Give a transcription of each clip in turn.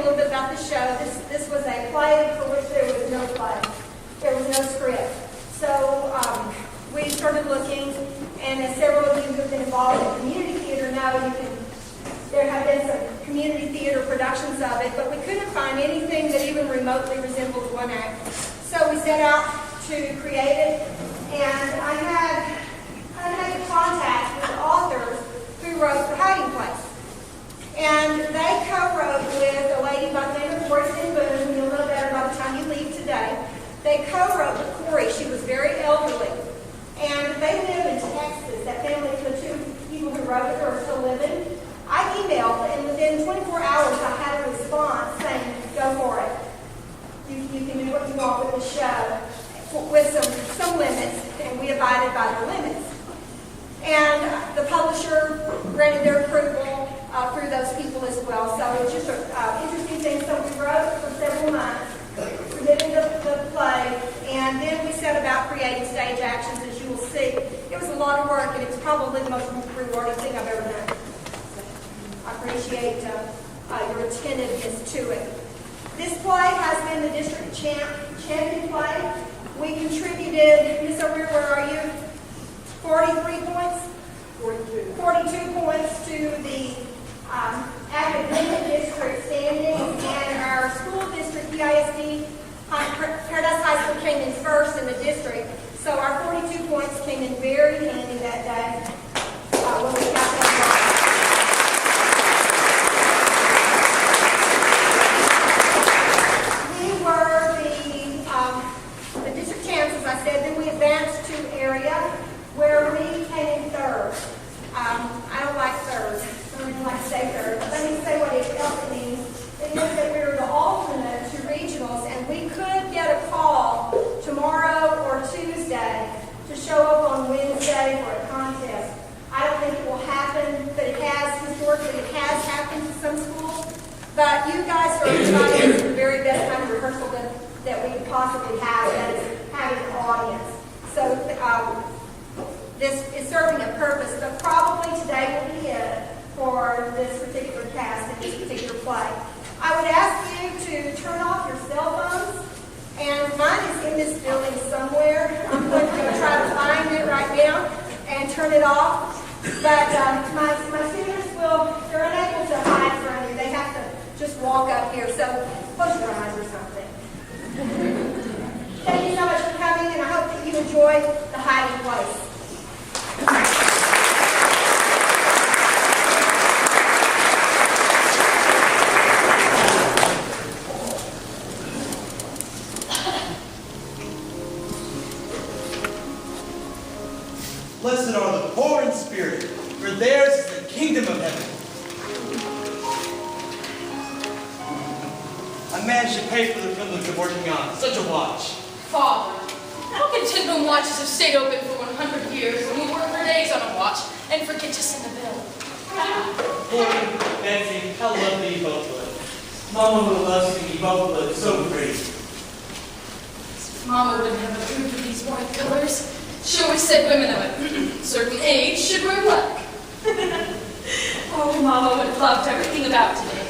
a little bit about the show. This was a play for which there was no play. There was no script. So we started looking, and as several of you who have been involved in community theater know, there have been some community theater productions of it, but we couldn't find anything that even remotely resembled one act. So we set out to create it, and I had contact with authors who wrote for Hiding Place. And they co-wrote with a lady by the name of Corrie, who you'll know better by the time you leave today. They co-wrote with Corrie. She was very elderly. And they live in Texas. That family, the two people who wrote it are still living. I emailed, and within 24 hours I had a response saying, go for it. You can do what you want with the show, with some limits, and we abided by the limits. And the publisher granted their approval through those people as well. So it was just an interesting thing. So we wrote for several months, submitted the play, and then we set about creating stage actions, as you will see. It was a lot of work, and it was probably the most rewarding thing I've ever done. I appreciate your attentiveness to it. This play has been the district champion play. We contributed, Ms. O'Rear, where are you? 43 points? 42 points to the academic district standings, and our school district, PISD, Paradise High School came in first in the district. So our 42 points came in very handy that day when we got that. Then we advanced to area where we came in third. I don't like third. I don't even like to say third. But let me say what else it means. It means that we were the alternate to regionals, and we could get a call tomorrow or Tuesday to show up on Wednesday for a contest. I don't think it will happen, but it has, historically, it has happened to some schools. But you guys are invited to the very best kind of rehearsal that we could possibly have, that is having an audience. So this is serving a purpose, but probably today will be it for this particular cast and this particular play. I would ask you to turn off your cell phones, and mine is in this building somewhere. I'm going to try to find it right now and turn it off. But my students they're unable to hide from you. They have to just walk up here. So close your eyes or something. Thank you so much for coming, and I hope that you enjoy the Hiding Place. Blessed are the poor in spirit, for theirs is the kingdom of heaven. A man should pay for the privilege of working on such a watch. Father, how can Tidman watches have stayed open for 100 years when we work for days on a watch and forget to send a bill? Corrie, Betsy, how lovely you both look. Mama would have loved to see you both look so pretty. Mama wouldn't have approved of these white colors. She always said women of a certain age should wear black. Oh, Mama would have loved everything about today.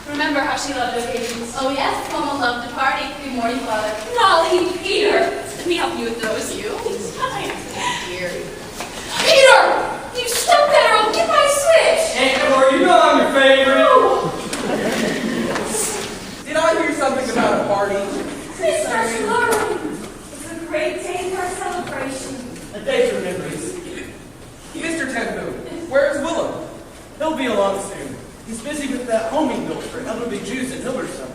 Remember how she loved occasions? Oh yes, Mama loved to party. Good morning, Father. Molly, Peter. Let me help you with those, you. Dear. Peter! You stop that or I'll get my switch! Hey, Corrie, you know I'm your favorite. No. Did I hear something about a party? Mr. Slurry, it's a great day for a celebration. A day for memories. Mr. Tenboom, where's Willem? He'll be along soon. He's busy with that homing bill for elderly Jews in Hilversum.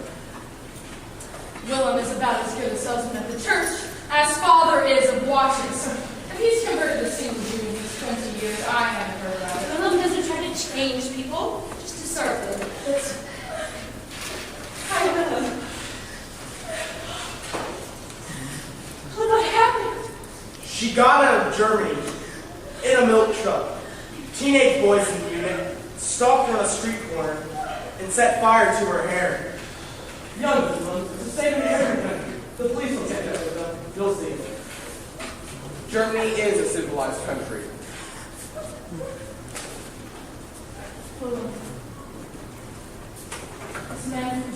Willem is about as good a salesman at the church as Father is of watches. If he's converted a single Jew in these 20 years, I haven't heard about it. Willem doesn't try to change people, just to serve them. I know. What happened? She got out of Germany in a milk truck. Teenage boys in the unit stopped her on a street corner and set fire to her hair. Young Willem, it's the same in every country. The police will catch up with them. You'll see. Germany is a civilized country.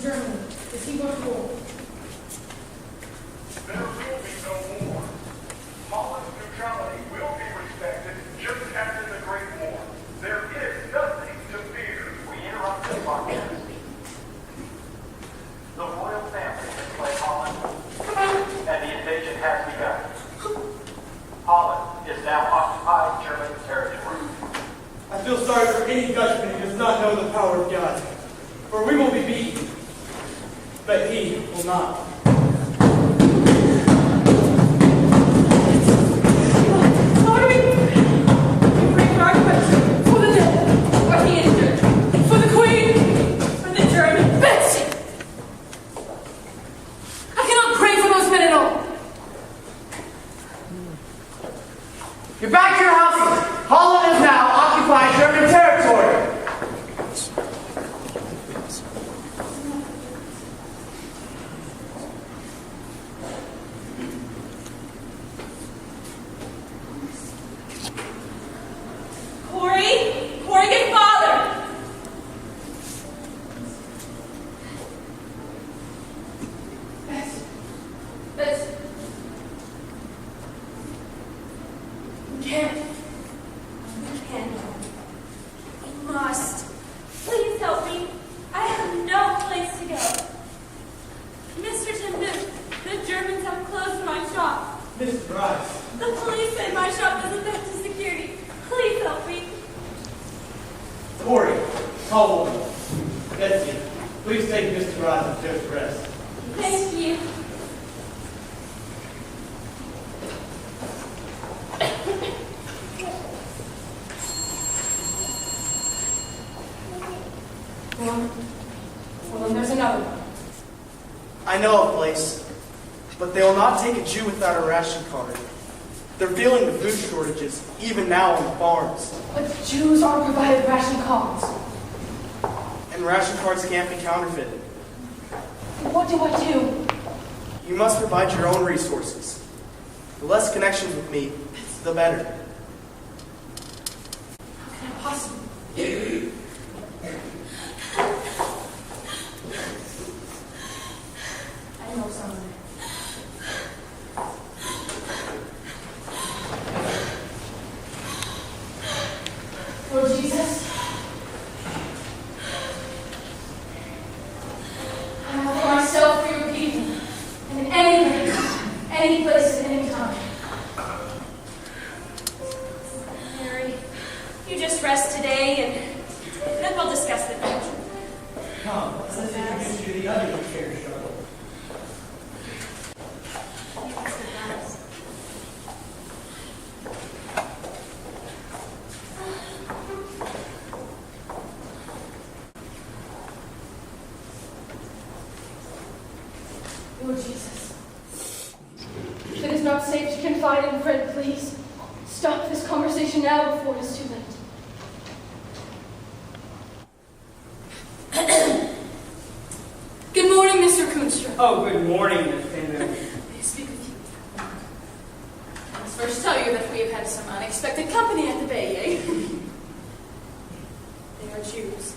Germany as he went to war. There will be no war. Holland's neutrality will be respected just after the Great War. There is nothing to fear. We interrupt this podcast. The royal family has fled Holland, and the invasion has begun. Holland is now occupied German territory. I feel sorry for any Dutchman who does not know the power of God. For we will be beaten, but he will not. What are we pray for our country, for the dead, for the injured, for the Queen, for the German Betsy. I cannot pray for those men at all. Get back to your houses! Holland is now occupied German territory! Corrie? Corrie, get father! Betsy. We can't. We can't. We must. Please help me. I have no place to go. Mr. Tim, the Germans have closed my shop. Mr. Rice, The police say my shop is a threat to security. Please help me. Corrie, call woman. Betsy, please take Mr. Rice to just rest. Thank you. Well, then there's another one. I know a place, but they will not take a Jew without a ration card. They're feeling the food shortages, even now on the farms. But Jews aren't provided ration cards. And ration cards can't be counterfeited. What do I do? You must provide your own resources. The less connections with me, the better. How can I possibly? I know someone. Lord Jesus, I offer myself for your people, and in any place, at any time. Mary, you just rest today and then we'll discuss the future. Come, let's introduce you to the other care struggle. Lord Jesus, if it is not safe to confide in a friend, please stop this conversation now before it is too late. Good morning, Mr. Kunstra. Oh, good morning, Miss Taylor. May I speak with you? I must first tell you that we have had some unexpected company at the Bay, eh? They are Jews.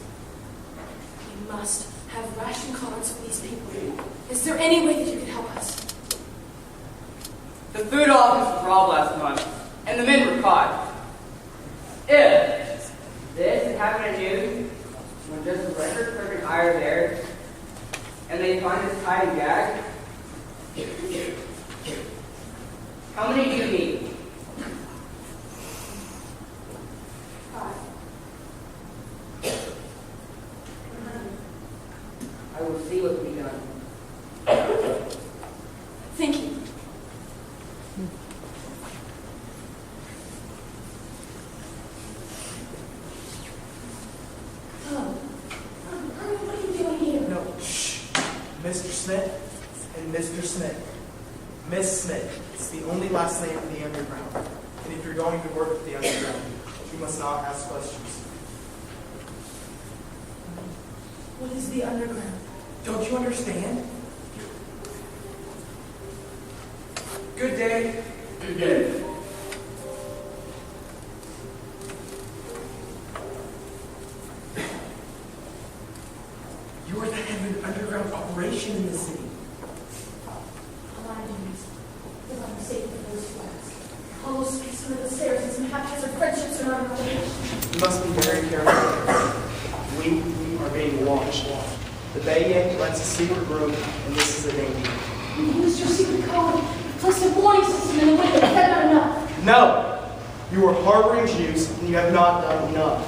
We must have ration cards for these people. Is there any way that you can help us? The food office was robbed last month, and the men were caught. If this had happened to you, when just a record perfect hire there, and they find this hiding gag, how many do you need? 5. I will see what can be done. Thank you. What are you doing here? No, shh. Mr. Smith and Mr. Smith. Miss Smith. It's the only last name in the underground. And if you're going to work with the underground, you must not ask questions. What is the underground? Don't you understand? Good day. Good day. You are the head of an underground operation in the city. Because I'm safe with those flats. Hollow space under the stairs and some haphazard friendships are not in relation. You must be very careful. We are being watched. The Bay Yank rents a secret room, and this is a danger. You used your secret code. Plus a warning system in the window. Is that not enough? No! You are harboring Jews, and you have not done enough.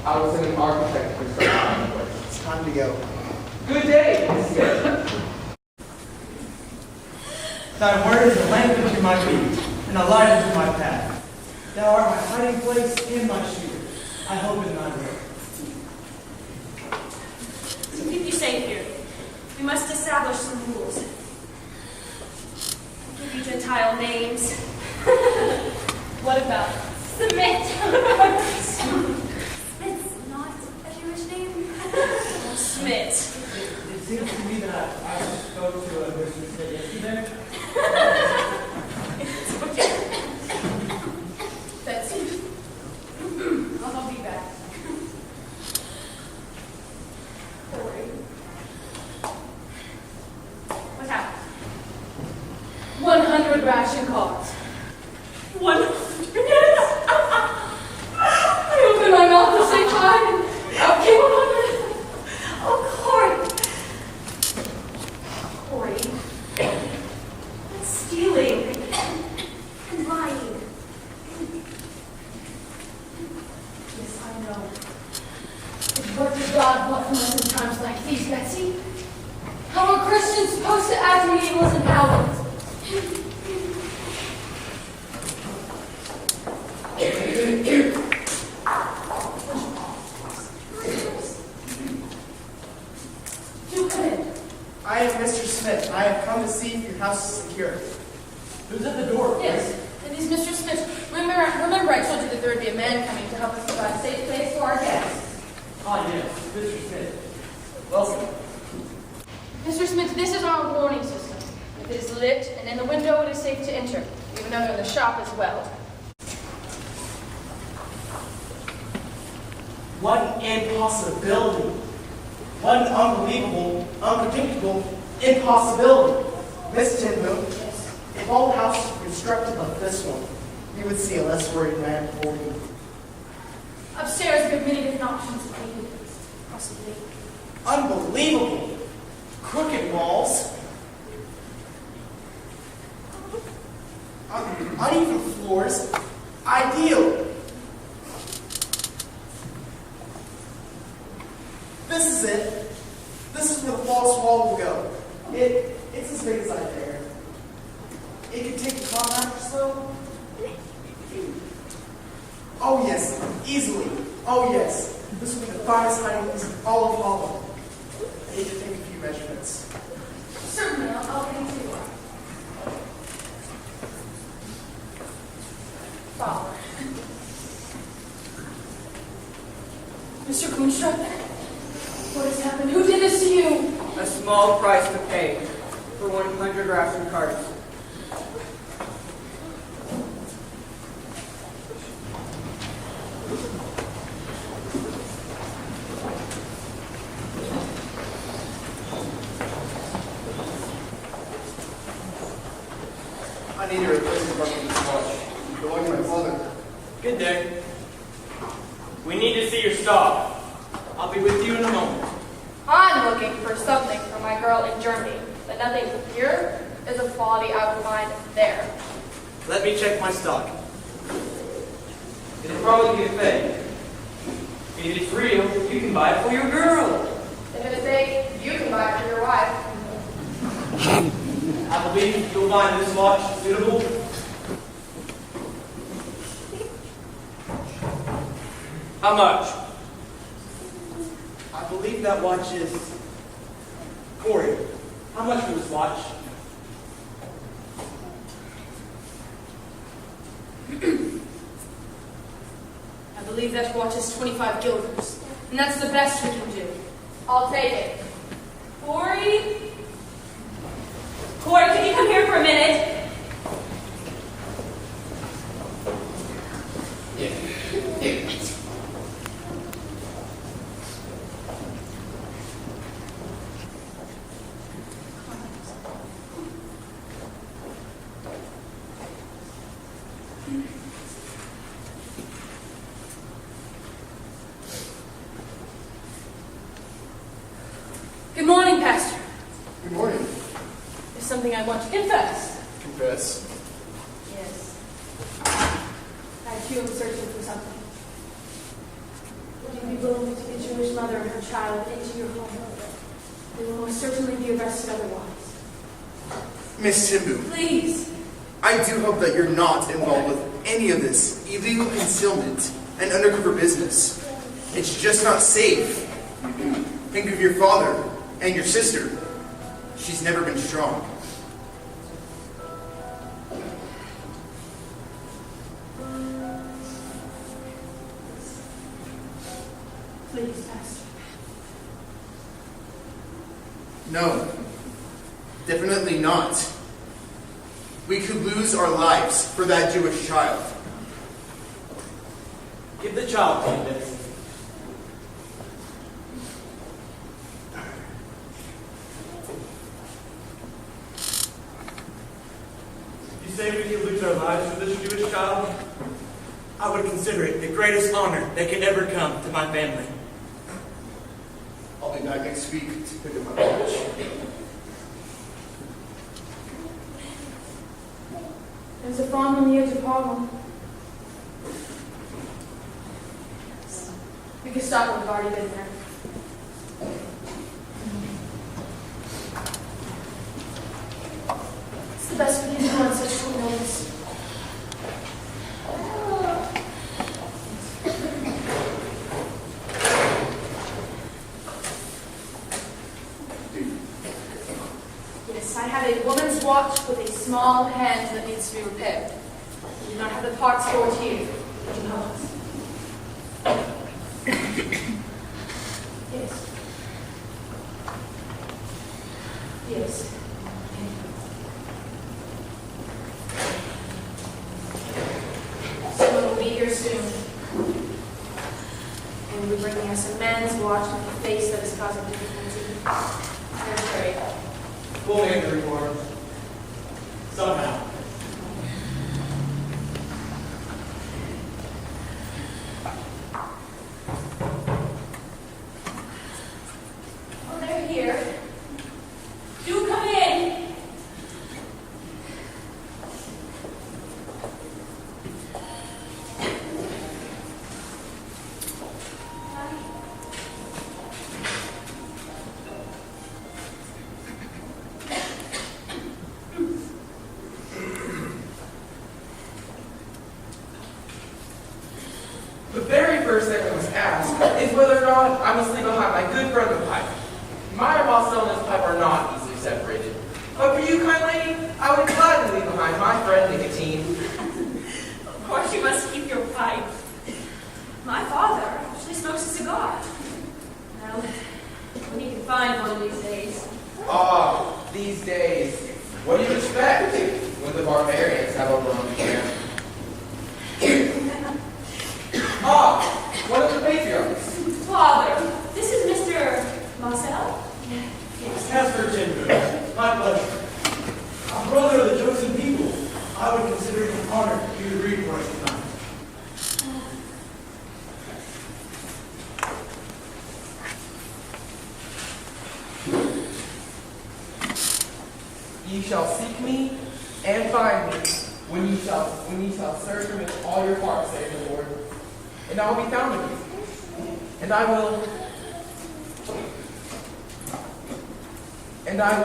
I was an architect for some time. It's time to go. Good day, Miss Smith. Thy word is a lamp unto my feet, and a light unto my path. Thou art my hiding place and my shield. I hope in thy will. To keep you safe here, we must establish some rules. I'll give you Gentile names. What about Smith. Smith's not a Jewish name. Smith. It seems to me that I spoke to a Mr. Smith yesterday. It's okay. Betsy? I'll be back. Corrie. What happened? 100 ration cards. 100. I opened my mouth to say hi, and out came 100. Oh, Corrie. That's stealing and lying. Yes, I know. But what does God want from us in times like these, Betsy? How are Christians supposed to act when evil is empowered? Do come in. I am Mr. Smith. I have come to see if your house is secure. Who's at the door? Yes, it is Mr. Smith. Remember I told you that there would be a man coming to help us provide a safe place for our guests. Ah, yes, Mr. Smith. Welcome. Mr. Smith, this is our warning system. If it is lit and in the window, it is safe to enter, even though in the shop as well. What an impossibility. What an unbelievable, unpredictable impossibility. Miss Tinboom, if all houses were constructed like this one, you would see a less worried man before you. Upstairs, we have many different options of being possibly. Unbelievable. Crooked walls. Uneven floors. Ideal. This is it. This is where the false wall will go. It's as big as I dare. It could take a compact slow. Oh yes, easily. Oh yes. This will be the finest hiding place in all of Holland. I need to take a few measurements. Certainly, I'll get into it. Follow. Mr. Coonstra, what has happened? Who did this to you? A small price to pay for 100 ration cards. I need a replacement part for this watch. It belonged to my father. Good day. We need to see your stock. I'll be with you in a moment. I'm looking for something for my girl in Germany, but nothing here is of quality I would find there. Let me check my stock. It'll probably be a fake. If it's real, you can buy it for your girl. If it's fake, you can buy it for your wife. I believe you'll find this watch suitable. How much? I believe that watch is Corey, how much for this watch? I believe that watch is 25 guilders, and that's the best we can do. I'll take it. Corrie? Corrie, can you come here for a minute? something I want to confess. Confess. Yes. I too am searching for something. Would you be willing to take a Jewish mother and her child into your home? They will most certainly be arrested otherwise. Miss Timbu, Please. I do hope that you're not involved with any of this illegal concealment and undercover business. It's just not safe. Think of your father and your sister. She's never been strong. Please, Pastor. No, definitely not. We could lose our lives for that Jewish child. Give the child canvas. You say we could lose our lives for this Jewish child? I would consider it the greatest honor that could ever come to my family. I'll be back next week to pick up my luggage. There's a farm on the edge of Harlem. We could stop when we've already been there. It's the best we can do on such short notice. Yes, I have a woman's watch with a small hand that needs to be repaired. We do not have the parts stored here. Would you help us? Yes. Yes. Someone will be here soon. And will be bringing us a man's watch with a face that is causing difficulty. There's Corrie. We'll make the report. Somehow. Oh, they're here. Do come in. The very first thing I was asked is whether or not I must leave behind my good friend the pipe. My apostle and his pipe are not easily separated. But for you, kind lady, I would gladly leave behind my friend nicotine. Of course you must keep your pipe. My father actually smokes a cigar. Well, when he can find one of these days. Ah, these days. What do you expect when the barbarians have overrun the camp? Ah, one of the patriarchs. Father, this is Mr. Marcel? Pastor Timbu, my pleasure. A brother of the chosen people, I would consider it an honor for you to read for us tonight. Ye shall seek me and find me when ye shall search me with all your heart, saith the Lord. And I will be found of you. And I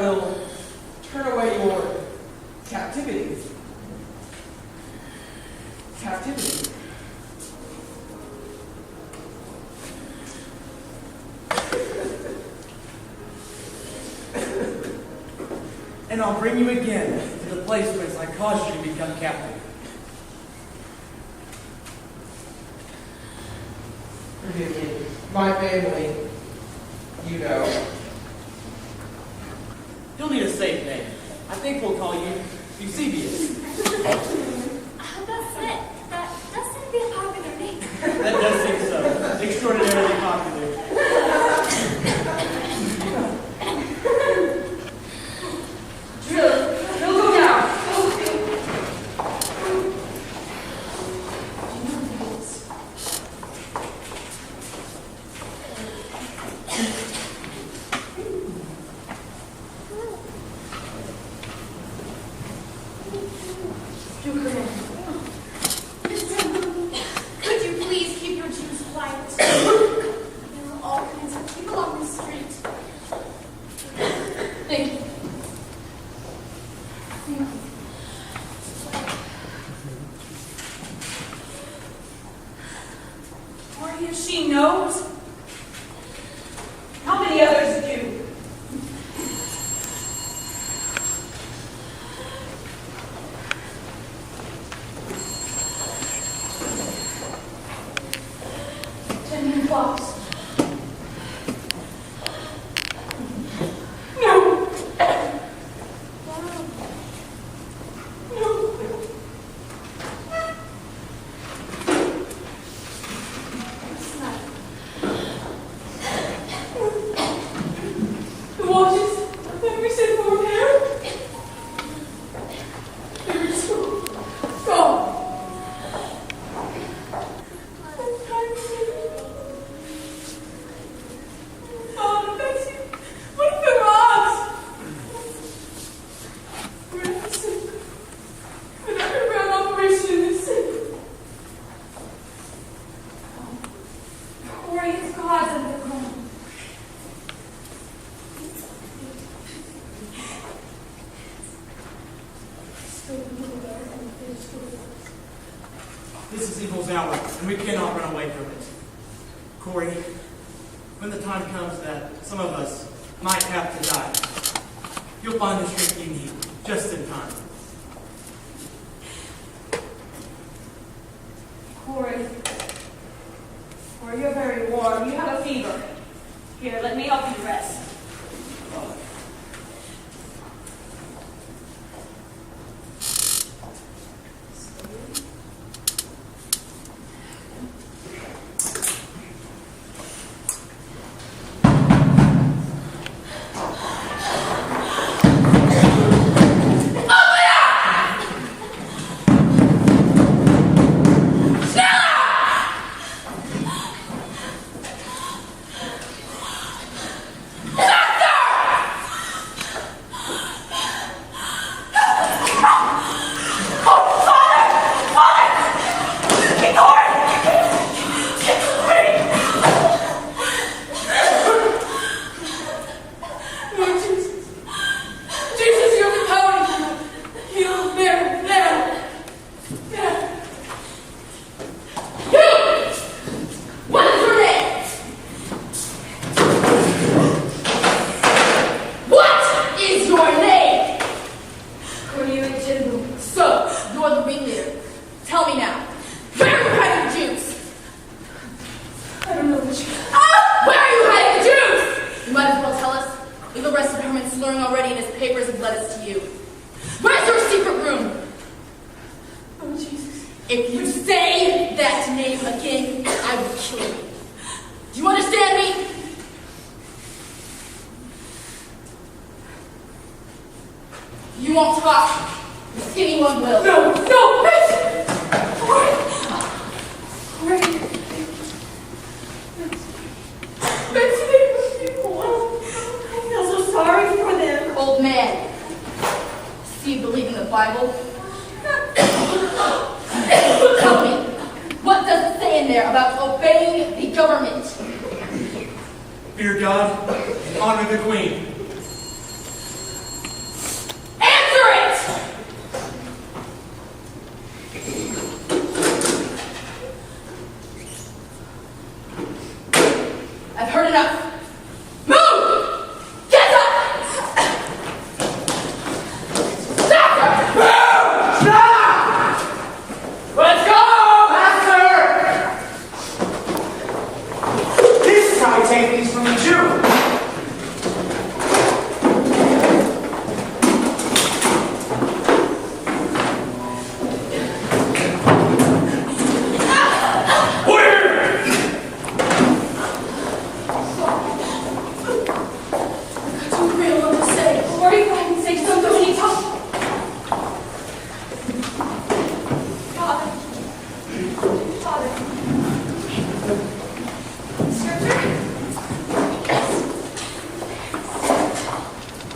will turn away your captivity. Captivity. And I'll bring you again to the place whence I caused you to become captive. Forgive me. My family, you know. You'll need a safe name. I think we'll call you Eusebius. That's it. That does seem to be a popular name. That does seem so. Extraordinarily popular. He'll go down. we cannot run away from it. Corrie, when the time comes that some of us might have to die, you'll find the strength you need just in time. Corrie, you're very warm. You have a fever. Here, let me help you rest.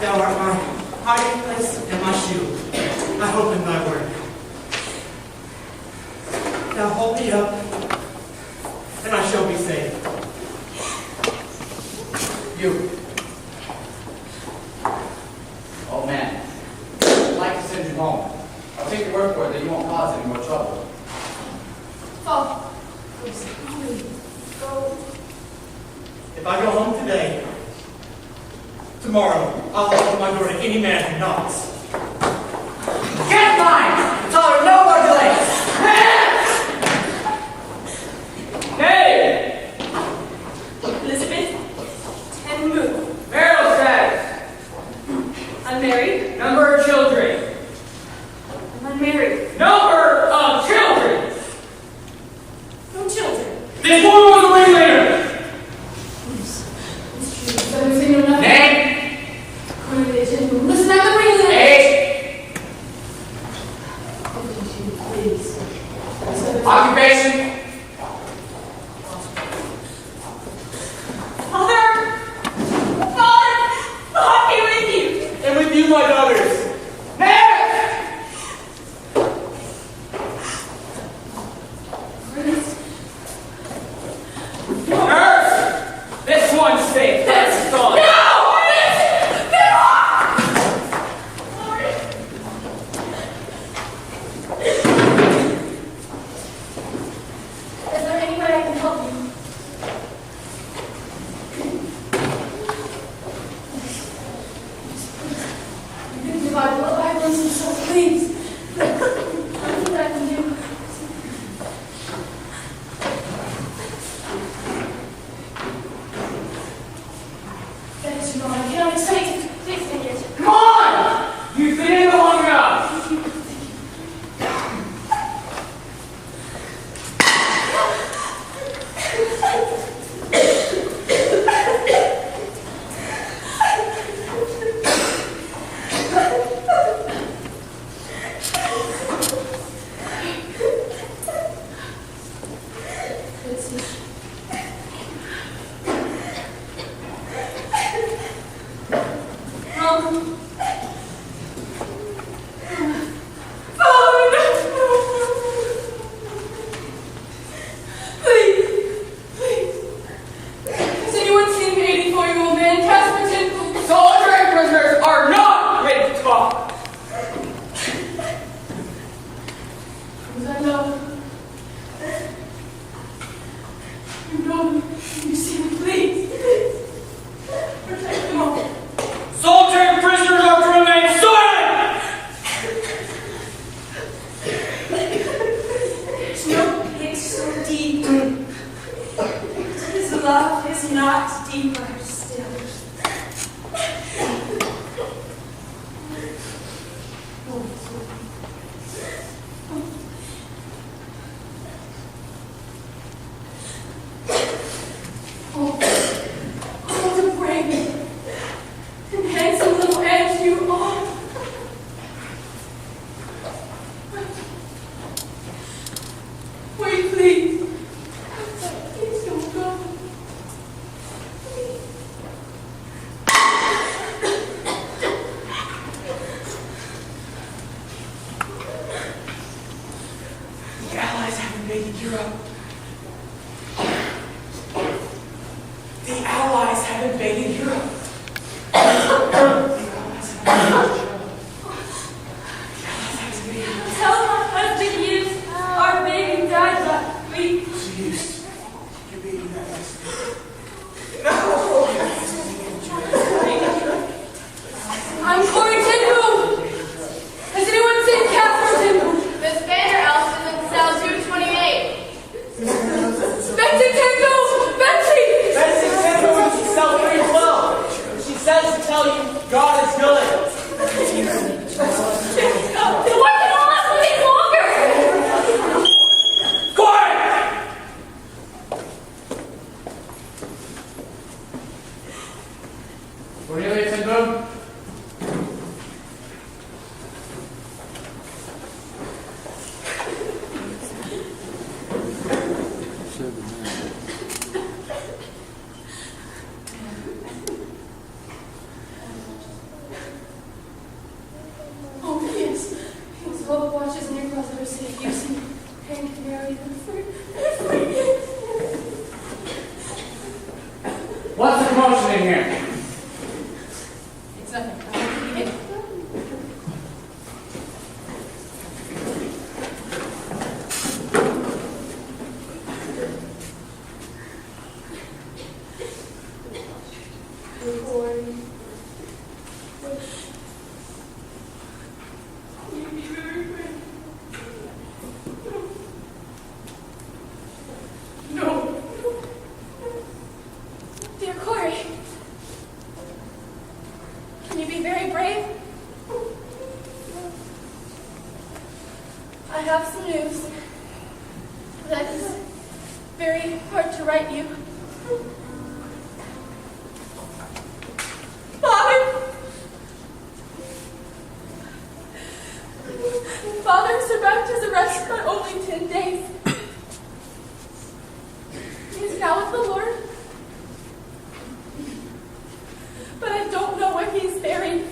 Thou art my hiding place and my shield. I hope in thy word. Now hold me up, and I shall be saved. You. Oh man, I'd like to send you home. I'll take your word for it that you won't cause any more trouble. Oh, Go. If I go home today, tomorrow I'll open my door to any man who knocks. Get mine! Tyler, no more delays! Hey! Elizabeth, and move. Marital status. Unmarried. Number of children. I'm unmarried. Number of children! No children. This woman was a ringleader! Name? Listen, I'm the ringleader. Age? Mr. Bond, I cannot explain. Please take it. Come on! You've been in long enough! What's the commotion in here? It's nothing. No. Dear Corrie, can you be very brave? I have some news that is very hard to write you. Father survived his arrest by only 10 days. He is now with the Lord. But I don't know where he's buried.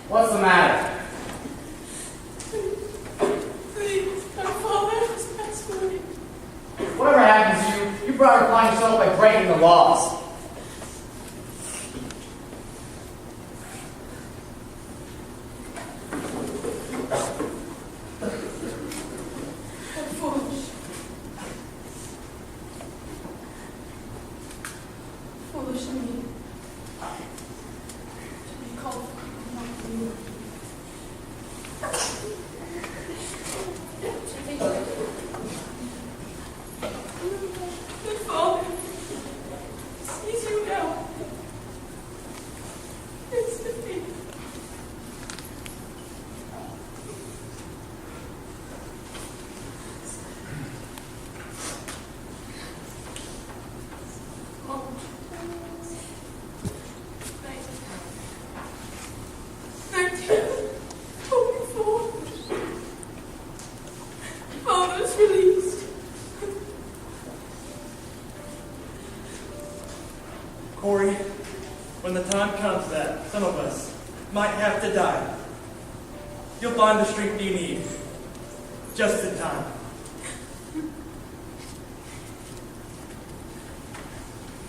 What's the matter? Please, our father has passed away. Whatever happens to you, you brought upon yourself by breaking the laws. Foolish of me to be called not you. was released. Corrie, when the time comes that some of us might have to die, you'll find the strength you need, just in time.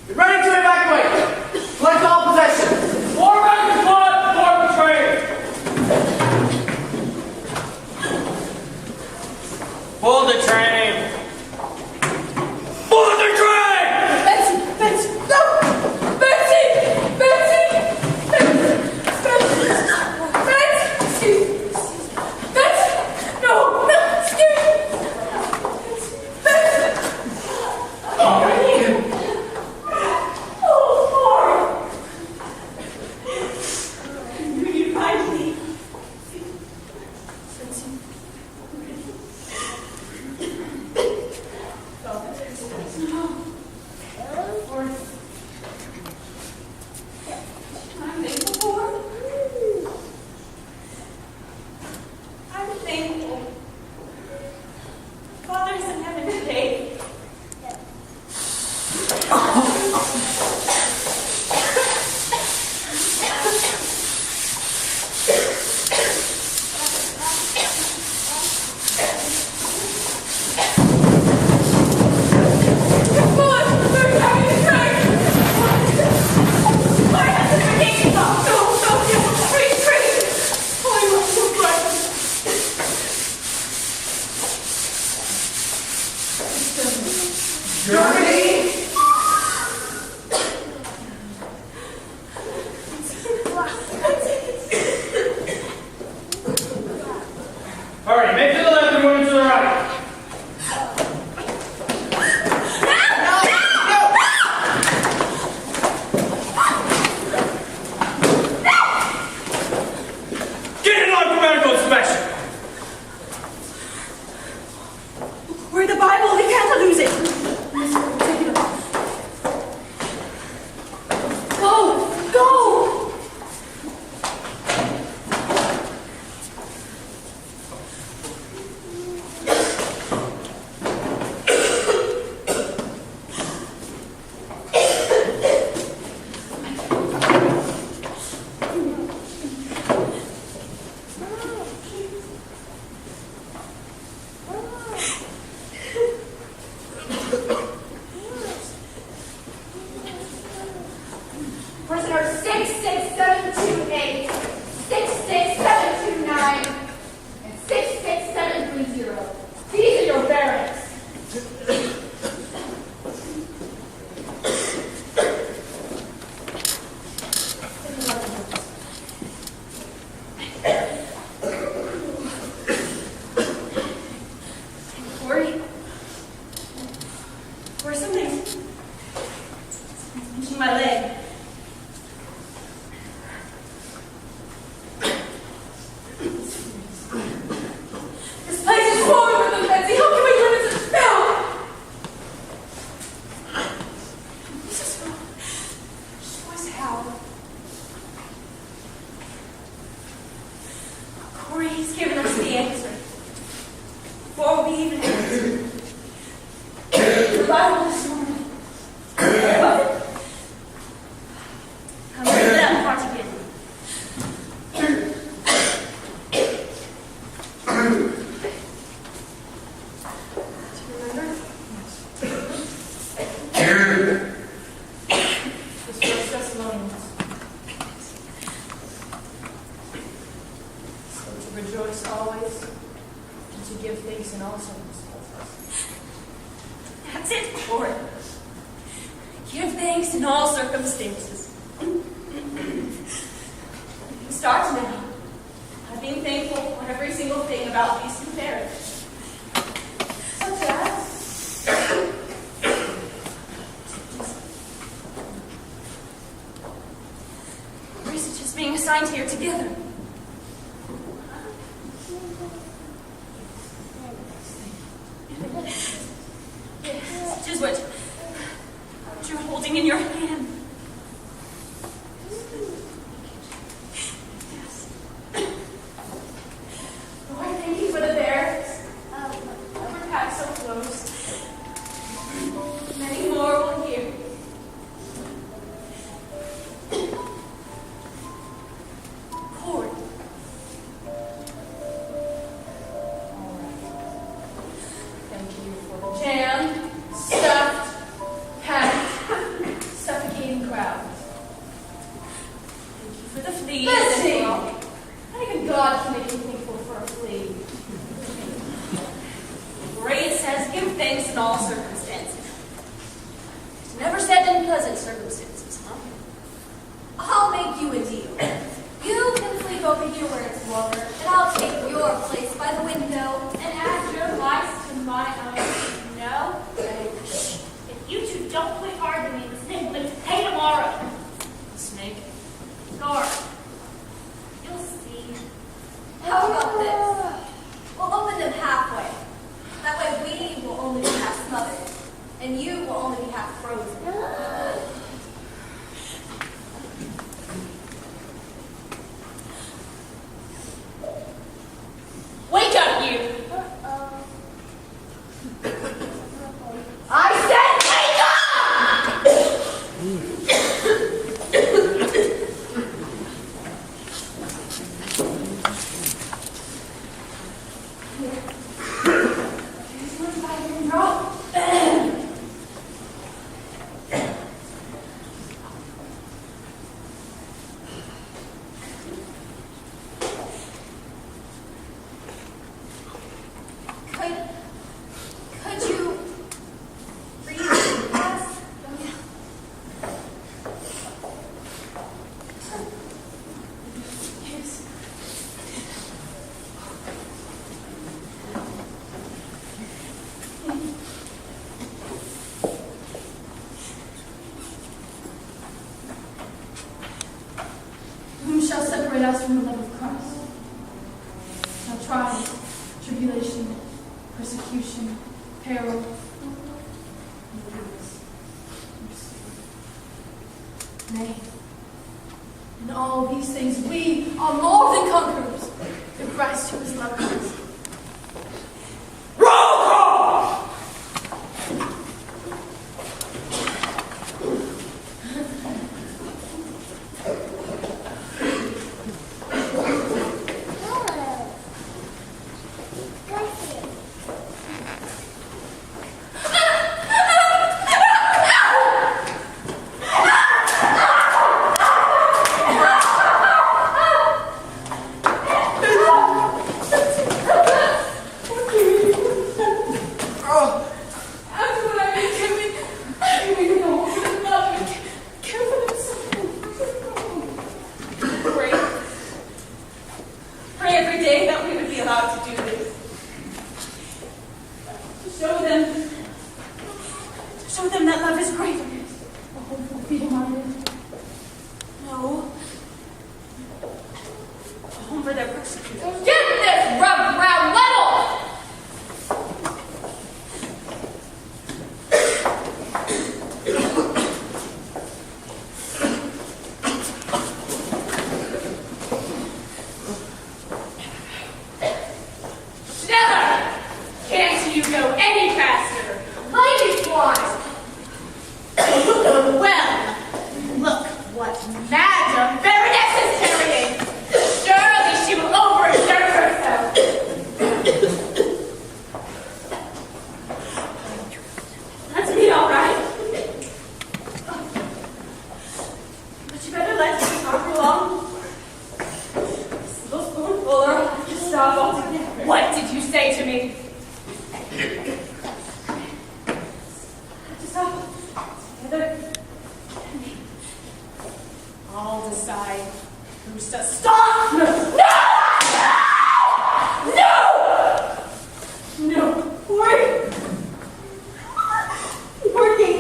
Get ready to evacuate! Collect all possessions! More back to squad, more betrayed! Pull the train! Pull the train! Betsy! Betsy! No! Betsy! Betsy! Betsy! Betsy! Betsy! No! No! Excuse me! Betsy! Oh, Corrie! You need find me. I'm thankful for. I'm thankful. Father's in heaven today. Hurry, make to the left and move to the right. Get in line for medical inspection. We're the Bible, we can't lose it. Go! Go! Prisoner 66728, 66729, and 66730. These are your barracks. Corrie? Or something. Pinching my leg. This place is horrible with them, Betsy. How can we turn this into film? This is wrong. Show us how. Corrie's given us the answer. Before we even answered. The Bible this morning. What? Come to that part again. Rejoice always, and to give thanks in all circumstances. That's it, Corrie. Give thanks in all circumstances. It starts now. I've been thankful for every single thing about these two parents. Such as Corrie's just being assigned here together. Such as what you're holding in your hand. Yes. Lord, thank you for the bears. Over thanks in all circumstances. Never said unpleasant circumstances, huh? I'll make you a deal. You can sleep over here where it's warmer, and I'll take your place by the window And add your lives to my own. No? If you two don't quit arguing, the snake will pay tomorrow. Snake. Guard. You'll see. How about this? We'll open them halfway. That way we will only be half smothered, and you will only be half frozen. Wake up, you! I said wake Could you read us? Whom shall separate us from the love of Christ? Shall trial, tribulation, persecution, peril, nay, in all these things we are more than conquerors through Christ who has loved us. Roll call! After what I've been doing, I really don't want to love and care for them so. Pray. Pray every day that we would be allowed to do this. To show them that love is greater. Feeble-minded. No. A home for their persecutors. Get this rubbed round level! Schneller! Can't you go any faster? Ladies wise! Well, look what Madam Baroness is carrying! Surely she will overexert herself! That's me, all right. But you better let me talk along. This little spoonful or I'll have to stop altogether. What did you say to me? To stop together. I'll decide who's to stop. No! No! No! Corrie! Working.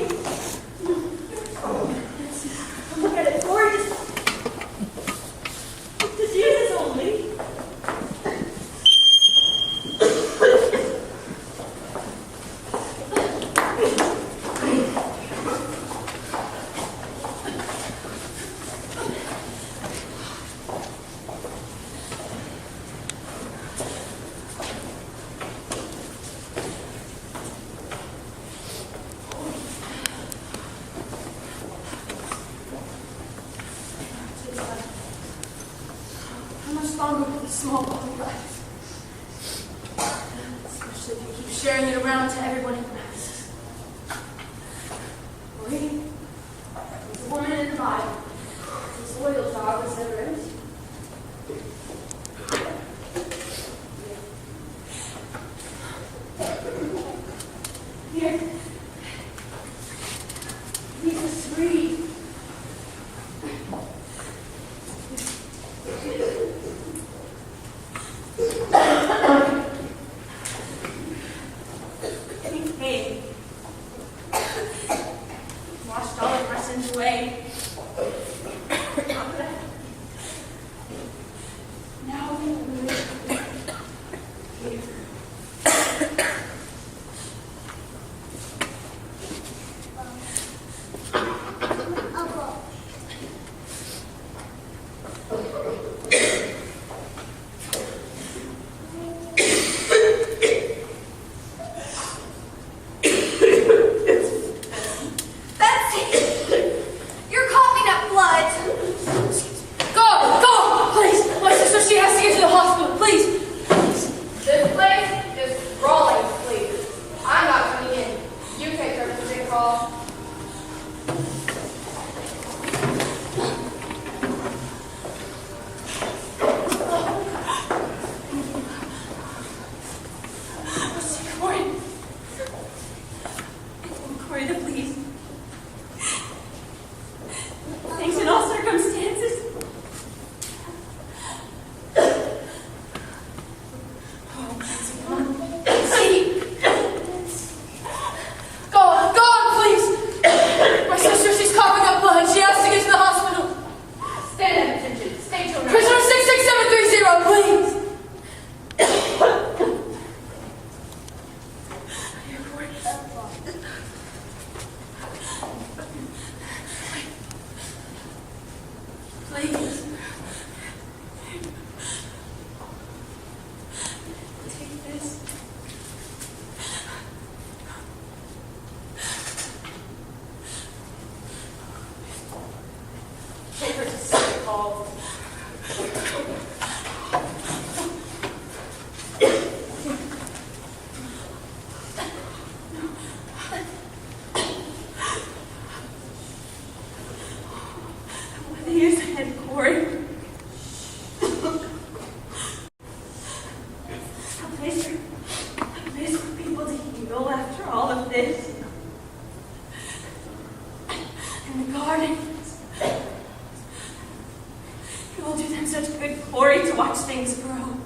Look at it, Corrie. To Jesus only. How much longer will this small bottle last? Especially if you keep sharing it around to everyone who asks. Corrie, there's a woman in the Bible. This oil jar was never empty. here. He's a sweet. Hey. Washed all of our sins away. Now we live here. You're coughing up blood. Go, please. My sister, she has to get to the hospital, please. This place is brawling, please. I'm not coming in. You take care of the big call. Corrie, to please. Thanks in all circumstances. See? Go on, please. My sister, she's coughing up blood. She has to get to the hospital. Stand at attention. Stay to Prisoner 66730, please. Please. Take this. Take her to City Hall. What is it, Corrie? A place for people to heal after all of this. And the gardens. It will do them such good, Corrie, to watch things grow.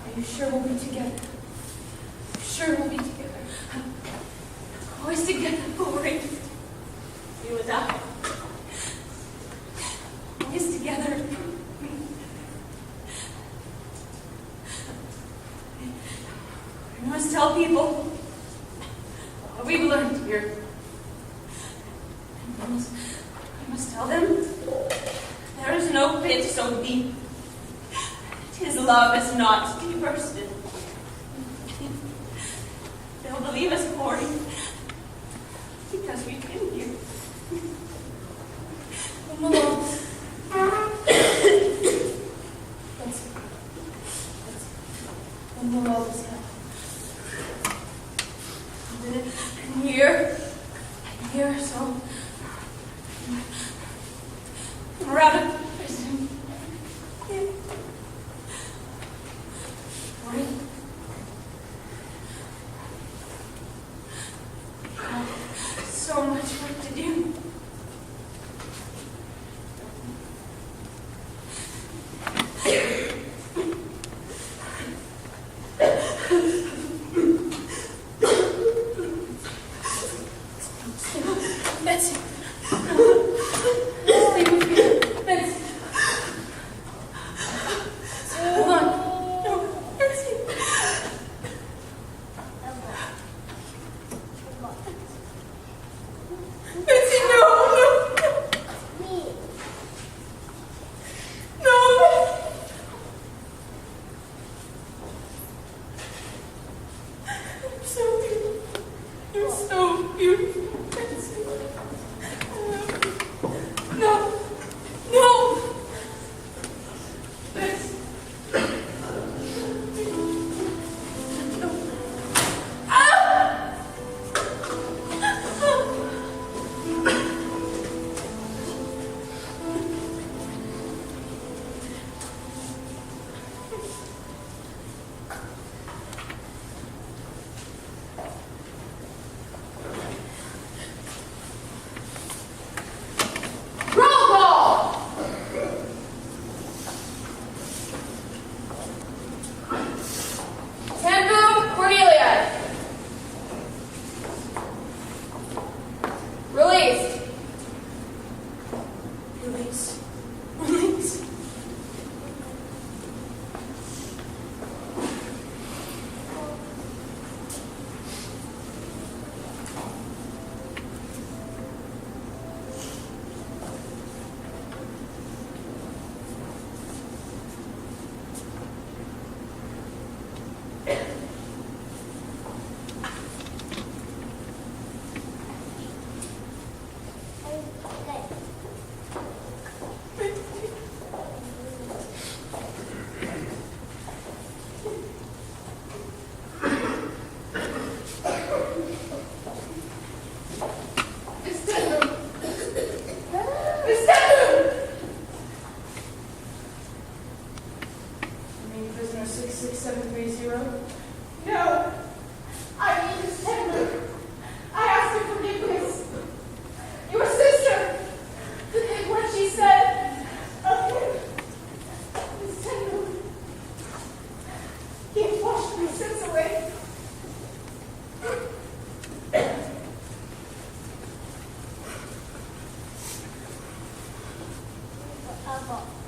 Are you sure we'll be together? Sure we'll be together. Always together, Corrie. You and I. Always together. I must tell people what we've learned here. I must tell them there is no pit so deep. His love is not to be bursted. They'll believe us, Corrie, because we've been here. When the love is held. And here, so we're out of prison. Corrie, so much work to do. Betsy. Stay with me. Betsy. Release. Release. Remain prisoner 66730. No. I need his tender. I asked for forgiveness. Your sister. What she said of him. His tender. He has washed my sins away. Papa.